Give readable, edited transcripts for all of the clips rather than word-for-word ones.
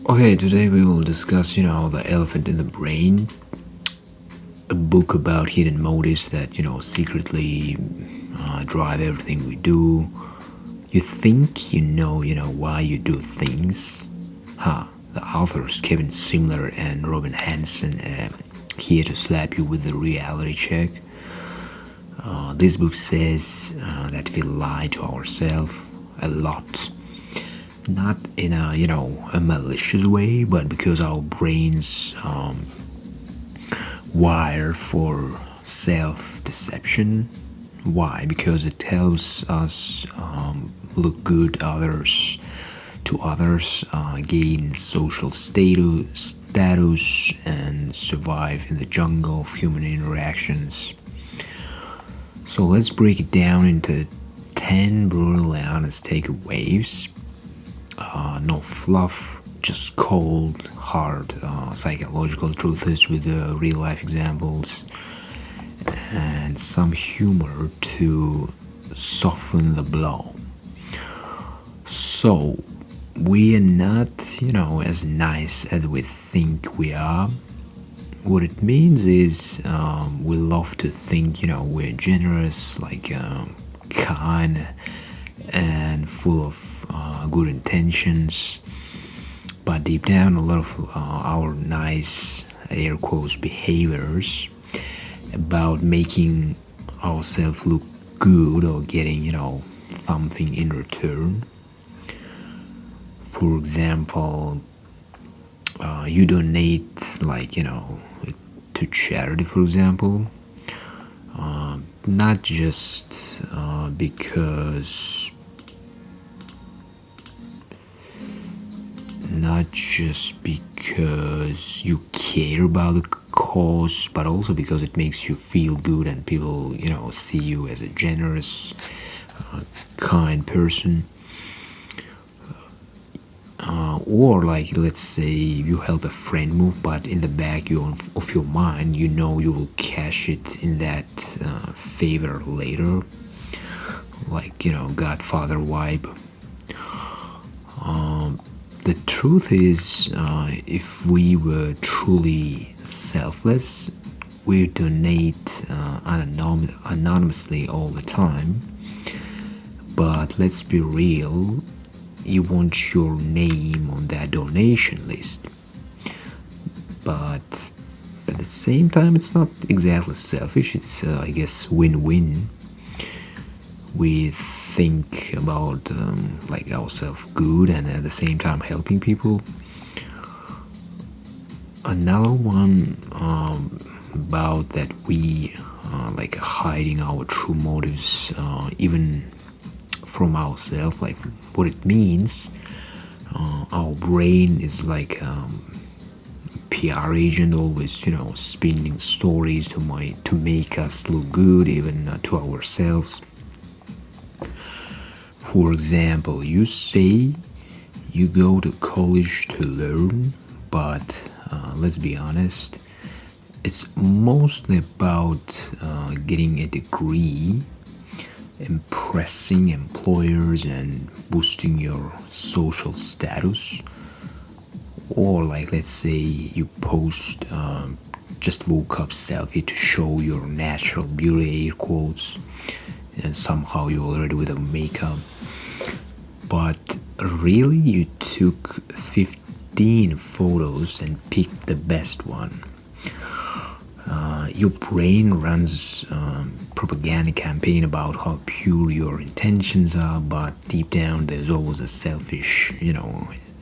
Okay, today we will discuss, the elephant in the brain, a book about hidden motives that, secretly drive everything we do. You think you know why you do things? Huh. The authors Kevin Simler and Robin Hanson here to slap you with the reality check. This book says that we lie to ourselves a lot, not in a malicious way, but because our brains wire for self-deception. Why? Because it helps us look good others to others, gain social status, and survive in the jungle of human interactions. So let's break it down into 10 brutally honest takeaways. No fluff, just cold, hard psychological truths with real life examples and some humor to soften the blow. So, we are not, as nice as we think we are. What it means is we love to think, we're generous, kind and full of good intentions, but deep down, a lot of our nice air quotes behaviors about making ourselves look good or getting, something in return. For example, you donate, to charity, for example, not just because not just because you care about the cause, but also because it makes you feel good and people, see you as a generous, kind person. Or like, let's say you help a friend move, but in the back of your mind, you will cash it in that favor later, like Godfather vibe. The truth is, if we were truly selfless, we donate anonymously all the time. But let's be real, you want your name on that donation list. But at the same time, it's not exactly selfish, it's, I guess, win-win. We think about like ourselves good and at the same time helping people. Another one about that we like hiding our true motives even from ourselves, like what it means. Our brain is like PR agent, always spinning stories to make us look good even to ourselves. For example, you say you go to college to learn, but let's be honest, it's mostly about getting a degree, impressing employers, and boosting your social status. Or, like, let's say you post just woke up selfie to show your natural beauty, air quotes, and somehow you're already with a makeup. But really, you took 15 photos and picked the best one. Your brain runs propaganda campaign about how pure your intentions are, but deep down there's always a selfish,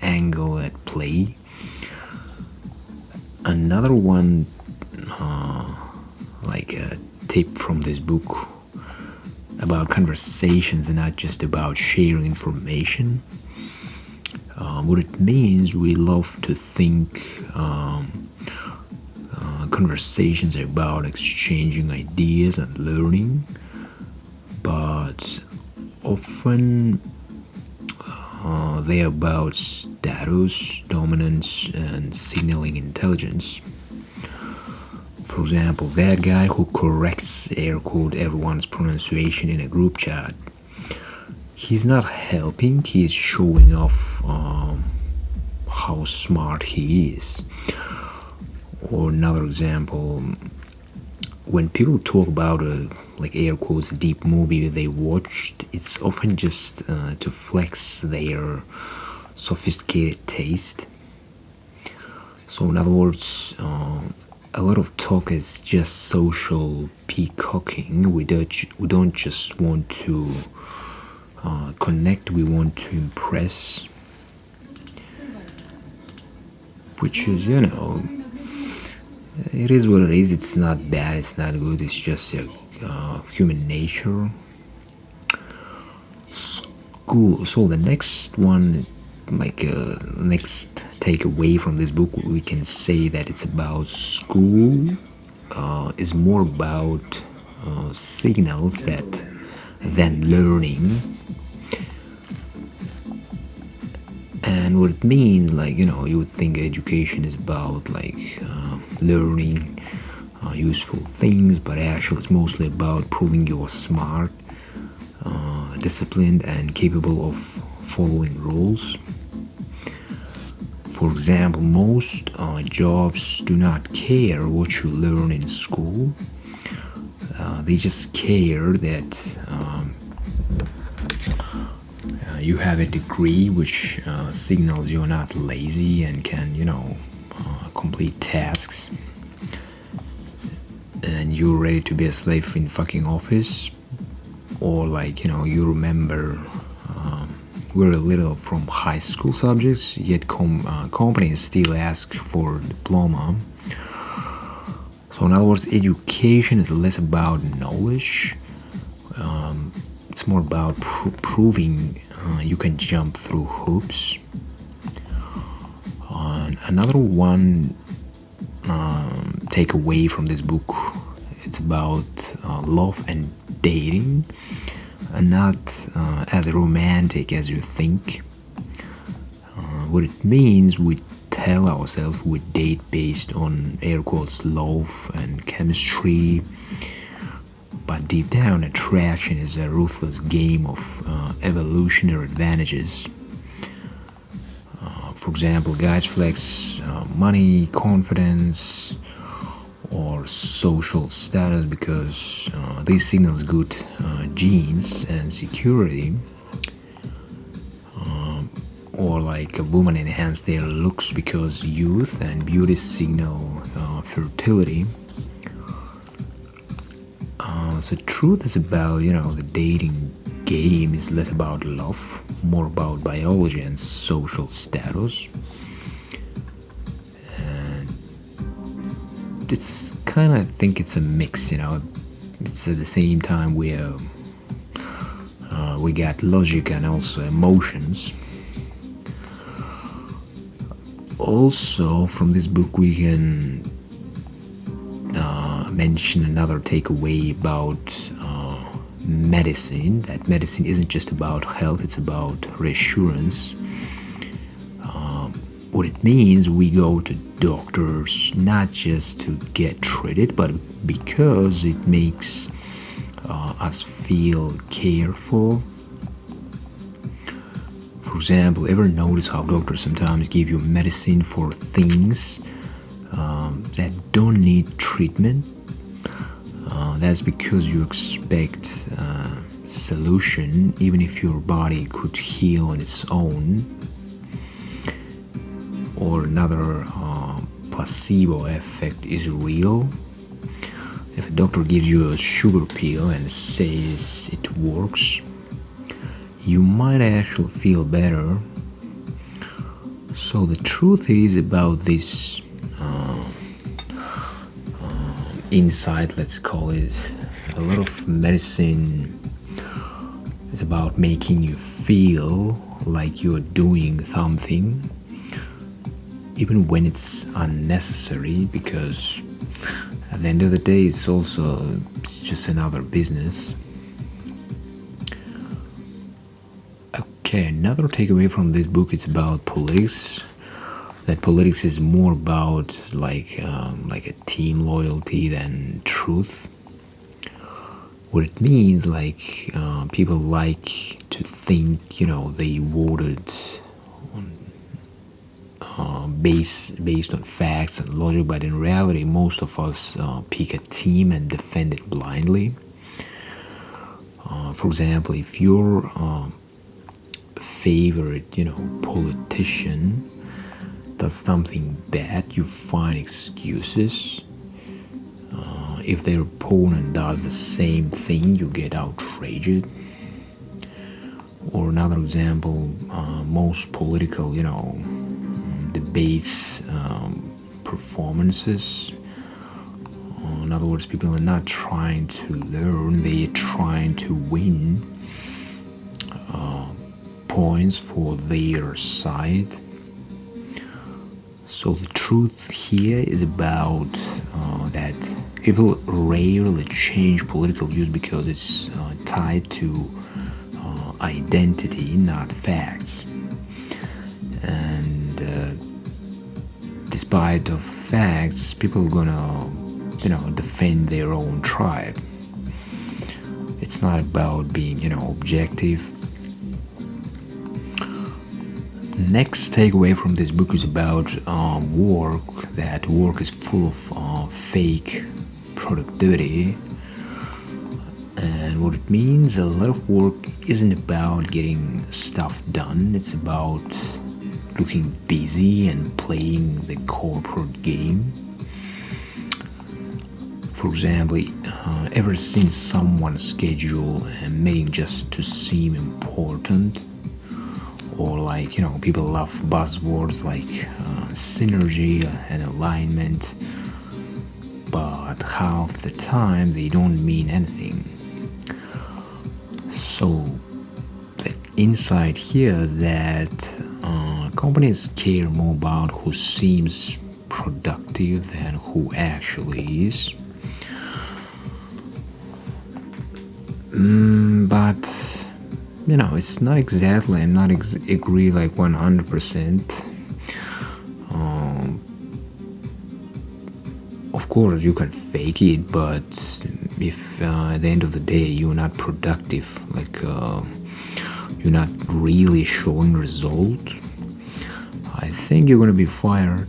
angle at play. Another one, like a tip from this book about conversations and not just about sharing information. What it means, we love to think conversations are about exchanging ideas and learning, but often they're about status, dominance, and signaling intelligence. For example, that guy who corrects air quote everyone's pronunciation in a group chat, he's not helping, he's showing off how smart he is. Or another example, when people talk about a like air quotes deep movie they watched, it's often just to flex their sophisticated taste. So in other words, a lot of talk is just social peacocking. We don't just want to connect, we want to impress, which is, it is what it is. It's not bad, it's not good, it's just human nature. School. So the next one, next takeaway from this book, we can say that it's about school is more about signals that than learning. And what it means, you would think education is about learning useful things, but actually it's mostly about proving you're smart, disciplined, and capable of following rules. For example, most jobs do not care what you learn in school. They just care that you have a degree, which signals you're not lazy and can, complete tasks. And you're ready to be a slave in fucking office. Or you remember very little from high school subjects, yet companies still ask for diploma. So in other words, education is less about knowledge. It's more about proving you can jump through hoops. Another one take away from this book, it's about love and dating, and not as romantic as you think. What it means, we tell ourselves we date based on air quotes love and chemistry, but deep down attraction is a ruthless game of evolutionary advantages. For example, guys flex money, confidence, or social status because this signals good genes and security. Or a woman enhance their looks because youth and beauty signal fertility. So truth is about, the dating game is less about love, more about biology and social status. And it's kind of, I think it's a mix, It's at the same time we got logic and also emotions. Also, from this book, we can mention another takeaway about medicine. That medicine isn't just about health; it's about reassurance. What it means, we go to doctors not just to get treated, but because it makes us feel careful. For example, ever notice how doctors sometimes give you medicine for things that don't need treatment? That's because you expect a solution, even if your body could heal on its own. Or another placebo effect is real. If a doctor gives you a sugar pill and says it works, you might actually feel better. So the truth is about this insight, let's call it. A lot of medicine is about making you feel like you're doing something, even when it's unnecessary, because at the end of the day it's just another business. Okay, another takeaway from this book, it's about politics. That politics is more about like a team loyalty than truth. What it means, people like to think, they voted based on facts and logic, but in reality, most of us pick a team and defend it blindly. For example, if your favorite, politician does something bad, you find excuses. If their opponent does the same thing, you get outraged. Or another example, most political, debates, performances. In other words, people are not trying to learn, they are trying to win points for their side. So the truth here is about that people rarely change political views because it's tied to identity, not facts. And despite of facts, people are gonna, defend their own tribe. It's not about being, objective. Next takeaway from this book is about work, that work is full of fake productivity. And what it means, a lot of work isn't about getting stuff done, it's about looking busy and playing the corporate game. For example, ever seen someone schedule a meeting just to seem important? Or people love buzzwords like synergy and alignment, but half the time they don't mean anything. So the insight here is that companies care more about who seems productive than who actually is. But it's not exactly. I'm not agree 100%. Of course, you can fake it, but if at the end of the day you're not productive, you're not really showing result, I think you're gonna be fired.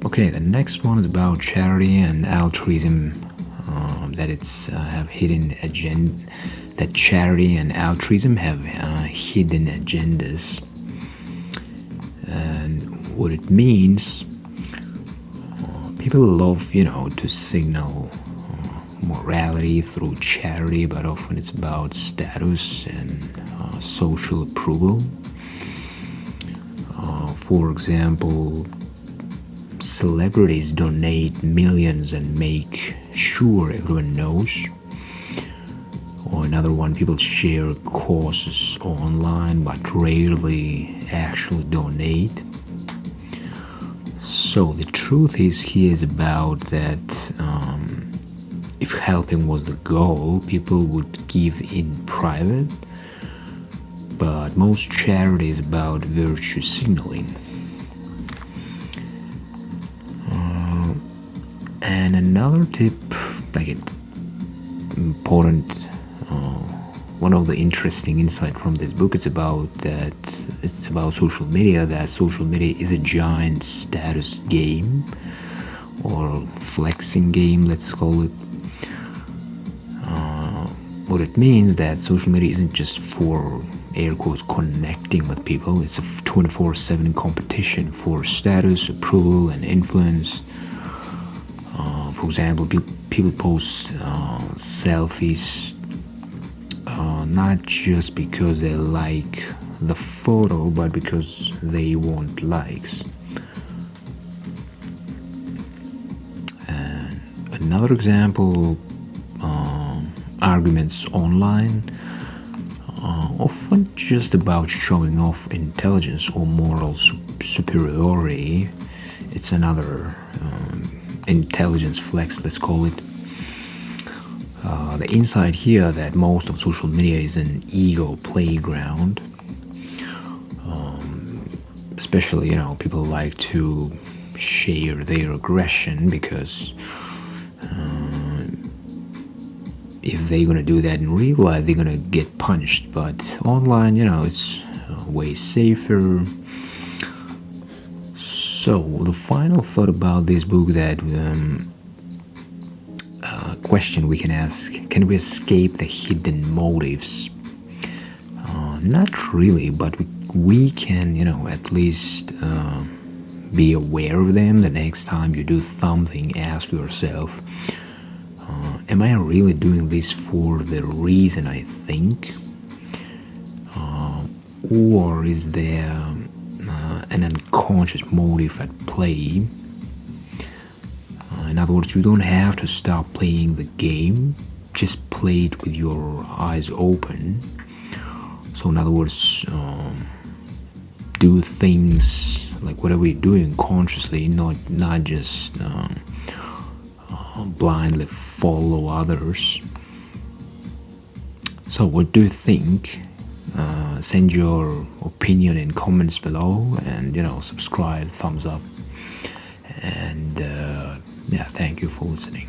Okay, the next one is about charity and altruism. That it's have hidden agenda. That charity and altruism have hidden agendas, and what it means. People love, to signal morality through charity, but often it's about status and social approval. For example, celebrities donate millions and make sure everyone knows. Or another one, people share causes online but rarely actually donate. So the truth is about that if helping was the goal, people would give in private, but most charity is about virtue signaling. And another tip, important, one of the interesting insight from this book is about that it's about social media. That social media is a giant status game or flexing game, let's call it. What it means that social media isn't just for air quotes connecting with people. It's a 24/7 competition for status, approval, and influence. For example, people post selfies not just because they like the photo, but because they want likes. And another example, arguments online, often just about showing off intelligence or moral superiority. It's another intelligence flex, let's call it. The insight here that most of social media is an ego playground. Especially, people like to share their aggression because if they're gonna do that in real life, they're gonna get punched. But online, it's way safer. So the final thought about this book, that question we can ask: can we escape the hidden motives? Not really, but we can, at least be aware of them. The next time you do something, ask yourself, am I really doing this for the reason I think? Or is there an unconscious motive at play? In other words, you don't have to stop playing the game, just play it with your eyes open. So in other words, do things like whatever you're doing consciously, not just blindly follow others. So what do you think? Send your opinion in comments below, and subscribe, thumbs up, and yeah, thank you for listening.